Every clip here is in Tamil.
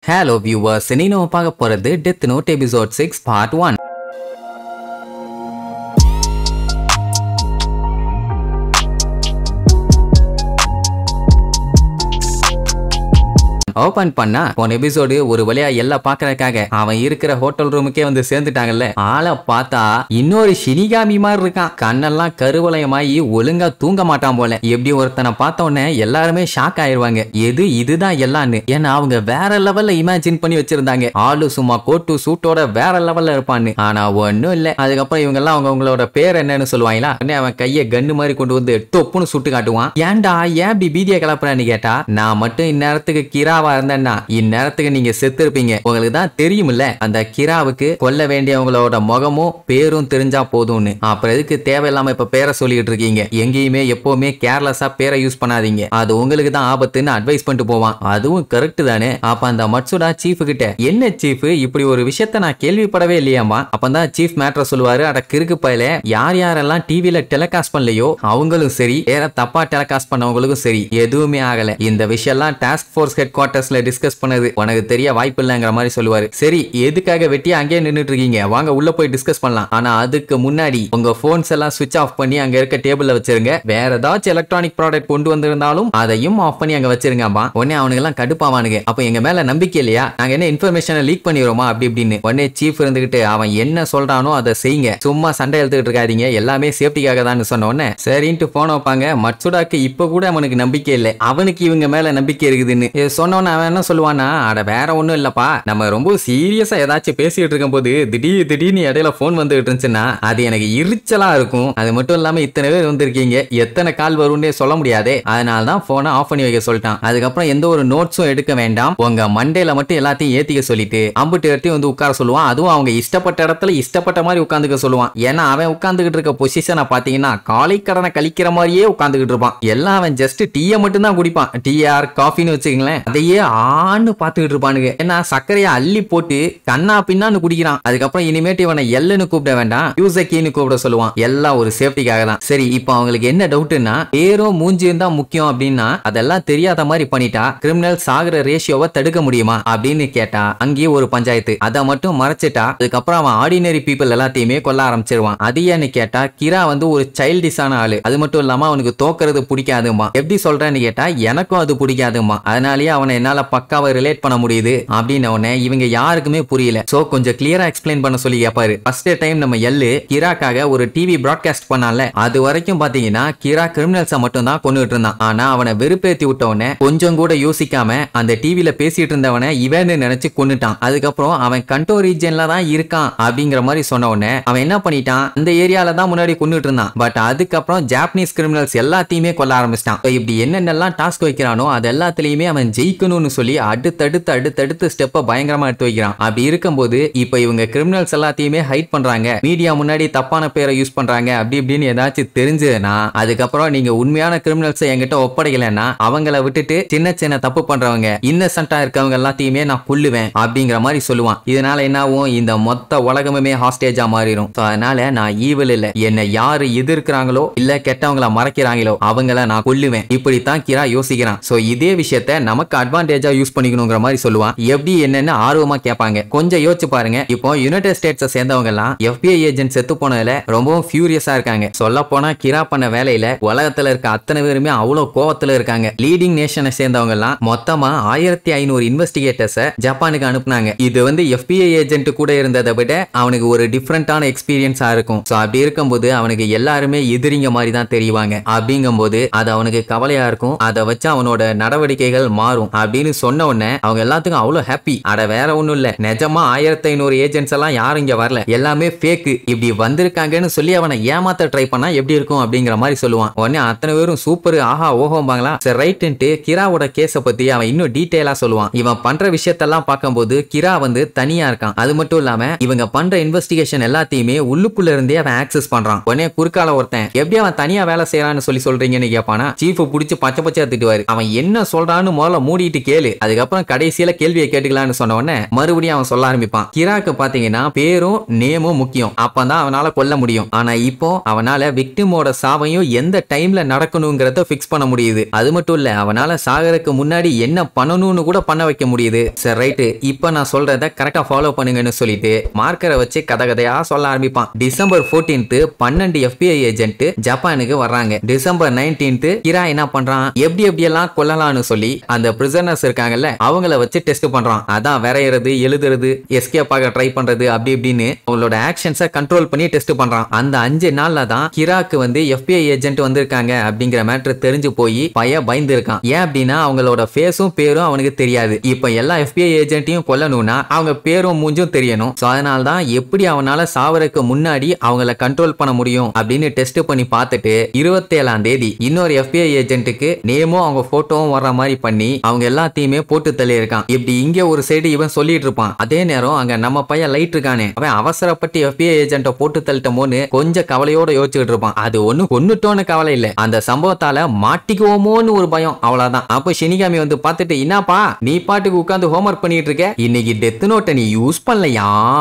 Hello viewers, இன்னைக்கு நம்ம பார்க்க போறது Death Note episode 6 part 1. Open பண்ணா போன எபிசோடு ஒரு வழியா எல்லாம் பாக்குறதுக்காக அவன் இருக்கிற ஹோட்டல் ரூமுக்கே வந்து சேர்ந்துட்டாங்கல்ல. ஆளை பார்த்தா இன்னொரு ஷினிகாமி மாதிரி இருக்கான். கண்ணெல்லாம் கருவளையமாயி ஒழுங்கா தூங்க மாட்டான் போல. எப்படி ஒருத்தனை பார்த்த உடனே எல்லாருமே ஷாக் ஆயிருவாங்க. இதுதான் எல்லான்னு. ஏன்னா அவங்க வேற லெவல்ல இமேஜின் பண்ணி வச்சிருந்தாங்க. ஆளு சும்மா கோட்டு சூட்டோட வேற லெவல்ல இருப்பான்னு. ஆனா ஒன்னும் இல்ல. அதுக்கப்புறம் இவங்க எல்லாம் அவங்களோட பேர் என்னன்னு சொல்லுவாங்களா. அவன் கைய கன்னு மாதிரி கொண்டு வந்து தொப்புன்னு சுட்டு காட்டுவான். ஏன்டா ஏன் இப்படி பீதியை கிளப்புறான்னு கேட்டா, நான் மட்டும் இந்நேரத்துக்கு கிராவா இருந்தேன்னா இந்நேரத்துக்கு நீங்க செத்து இருப்பீங்க. உங்களுக்கு தான் தெரியும்ல அந்த கிராவுக்கு கொல்ல வேண்டியவங்களோட முகமும் பேரும் தெரிஞ்சா போதும்னு. அப்புறம் எதுக்கு தேவையில்லாம இப்ப பேரை சொல்லிட்டு இருக்கீங்க? எங்கேயுமே எப்பவுமே கேர்லெஸ்ஸா பேரை யூஸ் பண்ணாதீங்க, அது உங்களுக்கு தான் ஆபத்துன்னு அட்வைஸ் பண்ணிட்டு போவான். அதுவும் கரெக்ட் தானே. அப்ப அந்த மட்சுடா சீஃப் கிட்ட, என்ன சீஃப் இப்படி ஒரு விஷயத்த நான் கேள்விப்படவே இல்லையாமா? அப்பதான் சீஃப் மேட்டர் சொல்லுவாரு. அட கிறுக்கு பையல, யார் யாரெல்லாம் டிவில டெலிகாஸ்ட் பண்ணலையோ அவங்களும் சரி, வேற தப்பா டெலிகாஸ்ட் பண்ணவங்களுக்கும் சரி எதுவுமே ஆகல. இந்த விஷயம்லாம் டாஸ்க் ஃபோர்ஸ் ஹெட் குவார்ட்டர்ஸ்ல டிஸ்கஸ் பண்ணது உனக்கு தெரிய வாய்ப்பு இல்லைங்கிற மாதிரி சொல்லுவாரு. சரி, எதுக்காக வெட்டி அங்கேயே நின்னுட்டு இருக்கீங்க, வாங்க உள்ள போய் டிஸ்கஸ் பண்ணலாம். ஆனா அதுக்கு முன்னாடி உங்க போன்ஸ் எல்லாம் சுவிட்ச் ஆஃப் பண்ணி அங்க இருக்க டேபிள்ல வச்சிருங்க. வேற ஏதாச்சும் எலக்ட்ரானிக் ப்ராடக்ட் கொண்டு வந்திருந்தாலும் அதையும் ஆஃப் பண்ணி அங்க வச்சிருங்கப்பா. உடனே அவனுக்கு எல்லாம் கடுப்பாவானுங்க. அப்ப எங்க மேல நம்பிக்கை இல்லையா, நாங்க என்ன இன்ஃபர்மேஷனை லீக் பண்ணிடுவோமா அப்படி இப்படின்னு. உடனே சீஃப் இருந்துகிட்டு, அவன் என்ன சொல்றானோ அதை செய்யுங்க, சும்மா சண்டை எடுத்துக்கிட்டு இருக்காதீங்க, எல்லாமே சேஃப்டிக்காக தான் சொன்ன உடனே சரின்ட்டு போன் வைப்பாங்க. மட்சுடாக்கு இப்ப கூட அவனுக்கு நம்பிக்கை இல்லை, அவனுக்கு இவங்க மேல நம்பிக்கை இருக்குதுன்னு சொன்னவன அவன் என்ன சொல்லுவானா, அட வேற ஒண்ணும் இல்லப்பா, நம்ம ரொம்ப சீரியஸா ஏதாச்சும் பேசிட்டு இருக்கும் போது திடீர்னு இடையில போன் வந்துட்டு இருந்துச்சுன்னா அது எனக்கு எரிச்சலா இருக்கும். அது மட்டும் இல்லாம இத்தனை பேர் வந்திருக்கீங்க, எத்தனை கால் வரும்னே சொல்ல முடியாதே, அதனாலதான் போனை ஆஃப் பண்ணி வைக்க சொல்லிட்டான். அதுக்கப்புறம் எந்த ஒரு நோட்ஸும் எடுக்க வேண்டாம், உங்க மண்டேல மட்டும் எல்லாத்தையும் ஏத்திக்க சொல்லிட்டு அம்புட்டு வெட்டி வந்து உட்கார சொல்லுவான். அதுவும் அவங்க இஷ்டப்பட்ட இடத்துல இஷ்டப்பட்ட மாதிரி உட்காந்துக்க சொல்லுவான். ஏன்னா அவன் உட்காந்துக்கிட்டு இருக்க பொசிஷனை பாத்தீங்கன்னா காலை கடனை கழிக்கிற மாதிரியே உட்காந்துக்கிட்டு இருப்பான். எல்லாம் அவன் ஜஸ்ட் டீயை மட்டும் தான் குடிப்பான். டீ ஆர் காஃபின்னு வச்சுக்கங்களேன், அதையே ஆன்னு பாத்துக்கிட்டு இருப்பானுங்க. ஏன்னா சர்க்கரையை அள்ளி போட்டு கண்ணா பின்னான்னு குடிக்கிறான். அதுக்கப்புறம் இனிமேட்டு இவனை எல்லுன்னு கூப்பிட வேண்டாம், யூசக்கின்னு கூப்பிட சொல்லுவான். எல்லாம் ஒரு சேஃப்டிக்காக தான். சரி, இப்போ அவங்களுக்கு என்ன டவுட்னா, பேரும் மூஞ்சியும் தான் முக்கியம் அப்படின்னா அதெல்லாம் தெரியாத மாதிரி பண்ணிட்டா கிரிமினல் சாகுற ரேஷியோவை தடுக்க முடியுமா அப்படின்னு கேட்டா அங்கேயே ஒரு பஞ்சாயத்து. அதை மட்டும் மறைச்சிட்டா அதுக்கப்புறம் அவன் ஆர்டினரி பீப்புள் எல்லாத்தையுமே கொல்ல ஆரம்பிச்சிருவான். அது ஏன்னு கேட்டா, கிரா வந்து ஒரு சைல்டிஷான ஆளு. அது மட்டும் இல்லாம அவனுக்கு தோக்குறது பிடிக்காதுமா. எப்படி சொல்றேன்னு கேட்டா, எனக்கும் அது பிடிக்காதுமா. அதனாலேயே அவனை என்னால பக்காவை ரிலேட் பண்ண முடியுது அப்படின்னு உடனே இவங்க யாருக்குமே புரியல. சோ கொஞ்சம் கிளியரா எக்ஸ்பிளைன் பண்ண சொல்லி கேட்பாரு. ஃபர்ஸ்ட் டைம் நம்ம எல்லு கிராக்காக ஒரு டிவி பிராட்காஸ்ட் பண்ணால, அது வரைக்கும் பாத்தீங்கன்னா கிரா கிரிமினல்ஸை மட்டும் தான் கொண்டுட்டு இருந்தான். ஆனா அவனை வெறுப்பேத்தி விட்ட உடனே கொஞ்சம் கூட யோசிக்காம அந்த டிவில பேசிட்டு இருந்தவனை இவன்னு நினைச்சு கொன்னுட்டான். அதுக்கப்புறம் அவன் கண்டோ ரீஜன்ல தான் இருக்கான் அப்படிங்கிற மாதிரி சொன்ன உடனே அவன் என்ன பண்ணிட்டான், அந்த ஏரியால தான் முன்னாடி கொண்டுட்டு இருந்தான். பட் அதுக்கப்புறம் ஜாப்பனீஸ் கிரிமினல்ஸ் எல்லாத்தையுமே கொல்ல ஆரம்பிச்சிட்டான். இப்படி என்னென்னலாம் டாஸ்க் வைக்கிறானோ அது எல்லாத்துலயுமே அவன் ஜெயிக்கணும்னு சொல்லி அடுத்தடுத்து ஸ்டெப்பை பயங்கரமா எடுத்து வைக்கிறான். அப்படி இருக்கும்போது இப்ப இவங்க கிரிமினல்ஸ் எல்லாத்தையுமே ஹைட் பண்றாங்க, மீடியா முன்னாடி தப்பான பேரை யூஸ் பண்றாங்க அப்படி இப்படின்னு ஏதாச்சும் தெரிஞ்சதுன்னா அதுக்கப்புறம் நீங்க உண்மையான கிரிமினல்ஸ் என்கிட்ட ஒப்படைக்கலன்னா அவங்கள விட்டுட்டு சின்ன சின்ன தப்பு பண்றவங்க இன்னசென்ட்டா இருக்கவங்க எல்லாத்தையுமே நான் கொல்லுவேன் அப்படிங்கிற மாதிரி சொல்லுவான். இதனால என்ன ஆகும், இந்த மொத்த உலகமுமே ஹாஸ்டேஜா மாறிடும். அதனால நான் ஈவில் இல்ல, என்னை யாரு எதிர்க்கிறாங்களோ இல்ல கெட்டவங்கள மறைக்கிறாங்களோ அவங்கள நான் கொல்லுவேன். இப்படித்தான் கிரா யோசிக்கிறான். சோ இதே விஷயத்த நமக்கு அட்வான்டேஜா யூஸ் பண்ணிக்கணுங்கிற மாதிரி சொல்லுவான். எப்படி என்னன்னு ஆர்வமா கேட்பாங்க. கொஞ்சம் யோசிச்சு பாருங்க, இப்போ யுனைடெட் ஸ்டேட்ஸை சேர்ந்தவங்க எல்லாம் FBI ஏஜென்ட் செத்து போனதுல ரொம்பவும் ஃபியூரியஸா இருக்காங்க. சொல்ல போனா கிரா பண்ண வேலையில உலகத்துல இருக்க அத்தனை பேருமே அவ்வளவு கோவத்துல இருக்காங்க. லீடிங் நேஷனை சேர்ந்தவங்க எல்லாம் மொத்தமா 1500 இன்வெஸ்டிகேட்டர்ஸ் ஜப்பானுக்கு அனுப்புனாங்க. இது வந்து FBI ஏஜென்ட் கூட இருந்ததை விட அவனுக்கு ஒரு டிஃபரெண்டான எக்ஸ்பீரியன்ஸா இருக்கும். சோ அப்படி இருக்கும்போது அவனுக்கு எல்லாருமே எதிரிங்க மாதிரி தான் தெரிவாங்க. அப்படிங்கும்போது அது அவனுக்கு கவலையா இருக்கும். அதை வச்சு அவனோட நடவடிக்கைகள் மாறும் அப்படின்னு சொன்ன உடனே அவங்க எல்லாத்துக்கும் அவ்வளவு ஹாப்பி. அட வேற ஒண்ணும் இல்ல, நிஜமா 1500 ஏஜென்ட்ஸ் எல்லாம் யாரும் இங்க வரல, எல்லாமே ஃபேக், இப்படி வந்திருக்காங்கன்னு சொல்லி அவனை ஏமாத்த ட்ரை பண்ணா எப்படி இருக்கும் அப்படிங்கிற மாதிரி சொல்லுவான். உடனே அத்தனை பேரும் சூப்பர் ஆஹா ஓஹோம்பாங்களா. சரி ரைட்டு கிராவோட கேஸ பத்தி அவன் இன்னும் டீடைலா சொல்லுவான். இவன் பண்ற விஷயத்தெல்லாம் பார்க்கும்போது கிரா வந்து தனியா இருக்கான். அது மட்டும் இல்லாம இவங்க பண்ற இன்வெஸ்டிகேஷன் எல்லாத்தையுமே உள்ளுக்குள்ள இருந்தே அவன் ஆக்சஸ் பண்றான். உடனே குறுக்கால ஒருத்தன், எப்படி அவன் தனியா வேலை செய்யறான்னு சொல்லி சொல்றீங்கன்னு கேட்பானா. சீஃப் புடிச்சு பச்சை பச்சையா திட்டுவாரு. அவன் என்ன சொல்றான்னு முதல்ல மூடிட்டு சொல்லிட்டு கேளு, அதுக்கப்புறம் கடைசியில கேள்வியை கேட்டுக்கலாம்னு சொன்ன உடனே மறுபடியும் அவன் சொல்ல ஆரம்பிப்பான். கிராக்கு பாத்தீங்கன்னா பேரும் நேமும் முக்கியம், அப்பதான் அவனால கொல்ல முடியும். ஆனா இப்போ அவனால விக்டிமோட சாவையும் எந்த டைம்ல நடக்கணுங்கிறத பிக்ஸ் பண்ண முடியுது. அது மட்டும் இல்ல, அவனால சாகறதுக்கு முன்னாடி என்ன பண்ணணும்னு கூட பண்ண வைக்க முடியுது. சரி ரைட்டு, இப்ப நான் சொல்றத கரெக்டா ஃபாலோ பண்ணுங்கன்னு சொல்லிட்டு மார்க்கரை வச்சு கதையா சொல்ல ஆரம்பிப்பான். டிசம்பர் 14th 12 FBI ஏஜென்ட் ஜப்பானுக்கு வர்றாங்க. டிசம்பர் 19th கிரா என்ன பண்றான், எப்படி எல்லாம் கொல்லலாம்னு சொல்லி அந்த பிரிசனர்ஸ் இருக்காங்கல்ல அவங்கள வச்சு டெஸ்ட் பண்றான். அதான் வரையறது, எழுதுறது, எஸ்கேப் ஆக ட்ரை பண்றது, அப்படி இப்படின்னு அவங்களோட ஆக்ஷன்ஸை கண்ட்ரோல் பண்ணி டெஸ்ட் பண்றான். அந்த 5 நாள்ல தான் கிராக்கு வந்து FBI ஏஜென்ட் வந்திருக்காங்க அப்படிங்கிற மேட்டர் தெரிஞ்சு போய் பயந்து இருக்கான். ஏன் அப்படின்னா அவங்களோட ஃபேஸும் பேரும் அவனுக்கு தெரியாது. இப்ப எல்லா FBI ஏஜென்ட்டையும் கொல்லணும்னா அவங்க பேரும் மூஞ்சும் தெரியணும். அதனால தான் எப்படி அவனால சாவறதுக்கு முன்னாடி அவங்கள கண்ட்ரோல் பண்ண முடியும் அப்படின்னு டெஸ்ட் பண்ணி பார்த்துட்டு 27ஆம் தேதி இன்னொரு FBI ஏஜென்ட்டுக்கு நேமும் அவங்க போட்டோவும் வர்ற மாதிரி பண்ணி அவங்க எல்லாத்தையுமே போட்டு தள்ளி இருக்கான். இப்படி இங்க ஒரு சைடு இவன் சொல்லிட்டு இருப்பான், அதே நேரம் அங்க நம்ம பையன் லைட் இருக்கானே அவன் அவசரப்பட்டு FBI ஏஜென்ட்ட போட்டு தள்ளிட்டோமோன்னு கொஞ்சம் கவலையோட யோசிச்சுட்டு இருப்பான். அது ஒண்ணு கொன்னுட்டோன்னு கவலை இல்ல, அந்த சம்பவத்தால மாட்டிக்குவோமோன்னு ஒரு பயம், அவ்வளவுதான். அப்ப ஷினிகாமி வந்து பார்த்துட்டு, என்னப்பா நீ பாட்டுக்கு உட்கார்ந்து ஹோம்வொர்க் பண்ணிட்டு இருக்க, இன்னைக்கு டெத் நோட்டை நீ யூஸ் பண்ணலையா,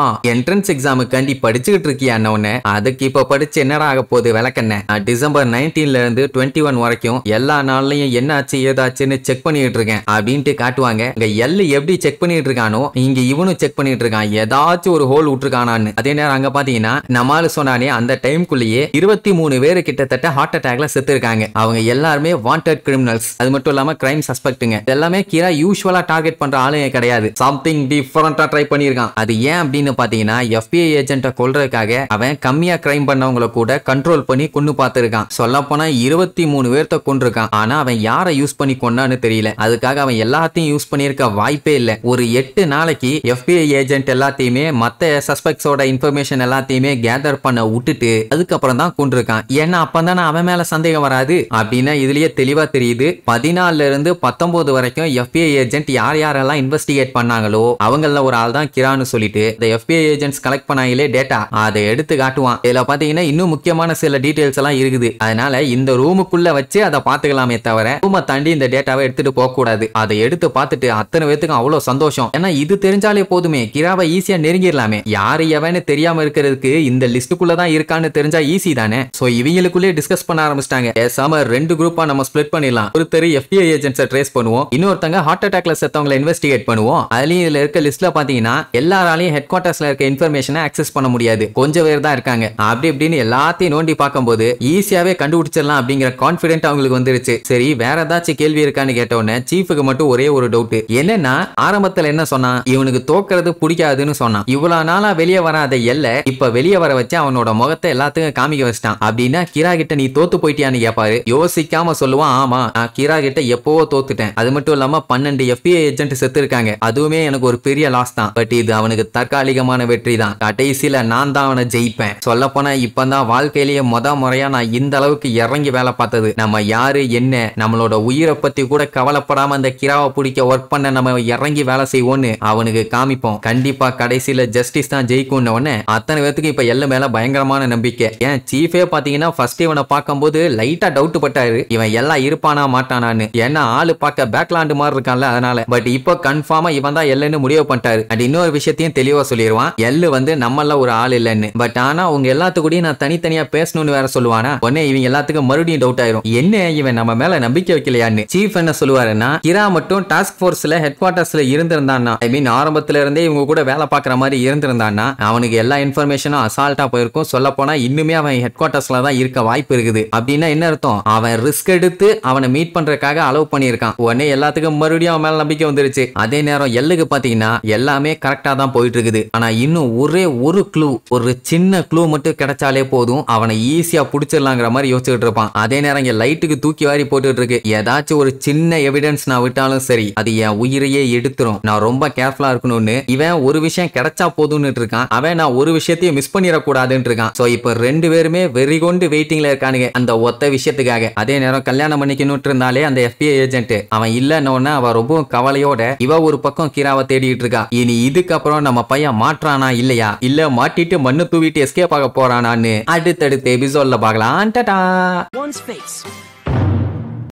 என்ட்ரன்ஸ் எக்ஸாமுக்காண்டி படிச்சுக்கிட்டு இருக்கியா? அதுக்கு இப்ப படிச்சு என்னடா ஆக போகுது விளக்கண்ண. டிசம்பர் 19ல இருந்து 21 வரைக்கும் எல்லா நாள்லயும் என்ன ஆச்சு ஏதாச்சுன்னு செக் பண்ணிட்டு இருக்கேன் அப்படின்ட்டு காட்டுவாங்க. இங்க எல்லு எப்படி செக் பண்ணிட்டு இருக்கானோ இங்க இவனும் செக் பண்ணிட்டு இருக்கான், ஏதாச்சும் ஒரு ஹோல் விட்டுருக்கானான்னு. அதே நேரம் அங்க பாத்தீங்கன்னா நம்மால சொன்னானே அந்த டைம்குள்ளேயே 23 பேரு கிட்டத்தட்ட ஹார்ட் அட்டாக்ல செத்து இருக்காங்க. அவங்க எல்லாருமே வாண்டட் கிரிமினல்ஸ், அது மட்டும் இல்லாம கிரைம் சஸ்பெக்ட்டுங்க. எல்லாமே கிரா யூசுவலா டார்கெட் பண்ற ஆளுங்க கிடையாது, சம்திங் டிஃபரண்டா ட்ரை பண்ணிருக்கான். அது ஏன் அப்படின்னு பாத்தீங்கன்னா FBI ஏஜென்ட்ட கொல்றதுக்காக அவன் கம்மியா கிரைம் பண்ணவங்களை கூட கண்ட்ரோல் பண்ணி கொண்டு பார்த்திருக்கான். சொல்ல போனா 23 பேர்த்த கொண்டிருக்கான். ஆனா அவன் யாரை யூஸ் பண்ணி கொண்டான்னு தெரியல. அதுக்காக அவன் எல்லாத்தையும் யூஸ் பண்ணிருக்க வாய்ப்பே இல்ல. ஒரு 8 நாளைக்கு FBI ஏஜென்ட் எல்லாத்தையுமே மத்த சஸ்பெக்ட்ஸோட இன்ஃபர்மேஷன் எல்லாத்தையுமே கேதர் பண்ண விட்டுட்டு அதுக்கப்புறம் தான் கொண்டிருக்கான். ஏன்னா அப்பதானே அவன் மேல சந்தேகம் வராது அப்படின்னா இதுலயே தெளிவா தெரியுது. 14ல இருந்து 19 வரைக்கும் FBI ஏஜென்ட் யாரெல்லாம் இன்வெஸ்டிகேட் பண்ணாங்களோ அவங்கள ஒரு ஆள் தான் கிரான்னு சொல்லிட்டு இந்த FBI ஏஜென்ட்ஸ் கலெக்ட் பண்ணாங்களே டேட்டா அதை எடுத்து காட்டுவான். இதுல பாத்தீங்கன்னா இன்னும் முக்கியமான சில டீடைல்ஸ் எல்லாம் இருக்குது. அதனால இந்த ரூமுக்குள்ள வச்சு அதை பாத்துக்கலாமே தவிர ரூமை தாண்டி இந்த டேட்டாவை எடுத்துட்டு போக கூடாது. அதை எடுத்து பார்த்துட்டு அத்தனை பேத்துக்கும் அவ்வளவு சந்தோஷம். ஏன்னா இது தெரிஞ்சாலே போதுமே, கிராவை ஈஸியா நெருங்கிடலாமே. யாரு எவன்னு தெரியாம இருக்கிறதுக்கு இந்த லிஸ்டுக்குள்ளதான் இருக்கான்னு தெரிஞ்சா ஈஸி தானே. சோ இவங்களுக்குள்ளே டிஸ்கஸ் பண்ண ஆரம்பிச்சிட்டாங்க. பேசாம 2 குரூப்பா நம்ம ஸ்பிளிட் பண்ணிடலாம். ஒருத்தர் FBI ஏஜென்ட்ஸை ட்ரேஸ் பண்ணுவோம், இன்னொருத்தங்க ஹார்ட் அட்டாக்ல செத்தவங்களை இன்வெஸ்டிகேட் பண்ணுவோம். அதுலயும் இதுல இருக்க லிஸ்ட்ல பாத்தீங்கன்னா எல்லாராலையும் ஹெட் குவார்டர்ஸ்ல இருக்க இன்ஃபர்மேஷனை ஆக்சஸ் பண்ண முடியாது, கொஞ்சம் பேர் தான் இருக்காங்க. அப்படி இப்படின்னு எல்லாத்தையும் நோண்டி பார்க்கும்போது ஈஸியாவே கண்டுபிடிச்சிடலாம் அப்படிங்கிற கான்பிடென்ட் அவங்களுக்கு வந்துருச்சு. சரி வேற ஏதாச்சும் கேள்வி இருக்கான்னு கேட்டோன்னே சீஃபுக்கு மட்டும் ஒரே ஒரு டவுட். என்னன்னா ஆரம்பத்துல என்ன சொன்னா, இவனுக்கு தோக்கிறது பிடிக்காதுன்னு சொன்னான். இவ்வளவு நாளா வெளியே வராத எல்ல இப்ப வெளியே வர வச்சு அவனோட முகத்தை எல்லாத்துக்கும் காமிக்க வச்சிட்டான். அப்படின்னா கிரா கிட்ட நீ தோத்து போயிட்டியான்னு கேட்பாரு. யோசிக்காம சொல்லுவான், ஆமா நான் கிரா கிட்ட எப்பவோ தோத்துட்டேன். அது மட்டும் இல்லாம 12 FBI ஏஜென்ட் செத்து இருக்காங்க, அதுவுமே எனக்கு ஒரு பெரிய லாஸ் தான். பட் இது அவனுக்கு தற்காலிகமான வெற்றி தான், கடைசியில நான் தான் அவனை ஜெயிப்பேன். சொல்ல போனா இப்பதான் வாழ்க்கையிலேயே முறையா நான் இந்த அளவுக்கு இறங்கி வேலை பார்த்தது. நம்ம யாரு என்ன நம்மளோட உயிரை பத்தி கூட கவலைப்படாம அந்த கிராவை பிடிக்க ஒர்க் பண்ண நம்ம இறங்கி வேலை செய்வோம்னு அவனுக்கு காமிப்போம். கண்டிப்பா கடைசியில ஜஸ்டிஸ் தான் ஜெயிக்கும்னு உடனே அத்தனை பேத்துக்கு இப்ப எல்லாம் மேல பயங்கரமான நம்பிக்கை. ஏன் சீஃபே பாத்தீங்கன்னா ஃபர்ஸ்ட் இவனை பார்க்கும்போது லைட்டா டவுட் பட்டாரு, இவன் எல்லாம் இருப்பானா மாட்டானான்னு. ஏன்னா ஆளு பார்க்க பேக்லாண்டு மாதிரி இருக்கான்ல அதனால. பட் இப்ப கன்ஃபார்மா இவன் தான் எல்லுன்னு முடிவு பண்ணிட்டாரு. அண்ட் இன்னொரு விஷயத்தையும் தெளிவா சொல்லிடுவான், எல்லு வந்து நம்மள ஒரு ஆள் இல்லைன்னு. பட் ஆனா உங்க எல்லாத்துக்கூடயும் நான் தனித்தனியா பேசணும்னு வேற சொல்லுவானா. உடனே இவங்க எல்லாத்துக்கும் மறுபடியும் டவுட் ஆயிரும், என்ன இவன் நம்ம மேல நம்பிக்கை வைக்கலையான்னு. சீஃப் என்ன சொல்லுவாருன்னா, கிரா மட்டும் டாஸ்க் போர்ஸ்ல ஹெட் குவார்டர்ஸ்ல இருந்திருந்தான்னா, ஐ மீன் ஆரம்பத்துல இருந்தே இவங்க கூட வேலை பாக்குற மாதிரி இருந்திருந்தான்னா அவனுக்கு எல்லா இன்ஃபர்மேஷனும் அசால்ட்டா போயிருக்கும். சொல்ல போனா இன்னுமே அவன் ஹெட் குவார்டர்ஸ்ல தான் இருக்க வாய்ப்பு இருக்குது. அப்படின்னா என்ன அர்த்தம், அவன் ரிஸ்க் எடுத்து அவனை மீட் பண்றதுக்காக அலோவ் பண்ணியிருக்கான். உடனே எல்லாத்துக்கும் மறுபடியும் அவன் மேல நம்பிக்கை வந்துருச்சு. அதே நேரம் எல்லுக்கு பாத்தீங்கன்னா எல்லாமே கரெக்டா தான் போயிட்டு இருக்குது. ஆனா இன்னும் ஒரே ஒரு க்ளூ, ஒரு சின்ன க்ளூ மட்டும் கிடைச்சாலே போதும் அவனை ஈஸியா புடிச்சிடலாங்கிற மாதிரி யோசிச்சுட்டு இருப்பான். அதே நேரம் இங்க லைட்டுக்கு தூக்கி வாரி போட்டுட்டு இருக்கு. ஏதாச்சும் ஒரு சின்ன எவிடன்ஸ் நான் விட்டாலும் சரி அது என் உயிரையே எடுத்துரும், நான் ரொம்ப கேர்ஃபுல்லா இருக்கணும்னு இவன் ஒரு விஷயம் கிடைச்சா போதும்னு இருக்கான். அவன் நான் ஒரு விஷயத்தையும் மிஸ் பண்ணிடக்கூடாதுன்னு இருக்கான். சோ இப்ப 2 பேருமே வெறி கொண்டு வெயிட்டிங்ல இருக்கானுங்க அந்த ஒத்த விஷயத்துக்காக. அதே நேரம் கல்யாணம் பண்ணிக்கணும் இருந்தாலே அந்த FBI ஏஜென்ட் அவன் இல்லன்னு அவ ரொம்ப கவலையோட இவ ஒரு பக்கம் கிராவை தேடிட்டு இருக்கா. இனி இதுக்கப்புறம் நம்ம பையன் மாற்றானா இல்லையா, இல்ல மாட்டிட்டு மண்ணு தூவிட்டு எஸ்கேப் ஆக போறானான்னு அடுத்தடுத்த எபிசோட்ல பார்க்கலாம். டாடா.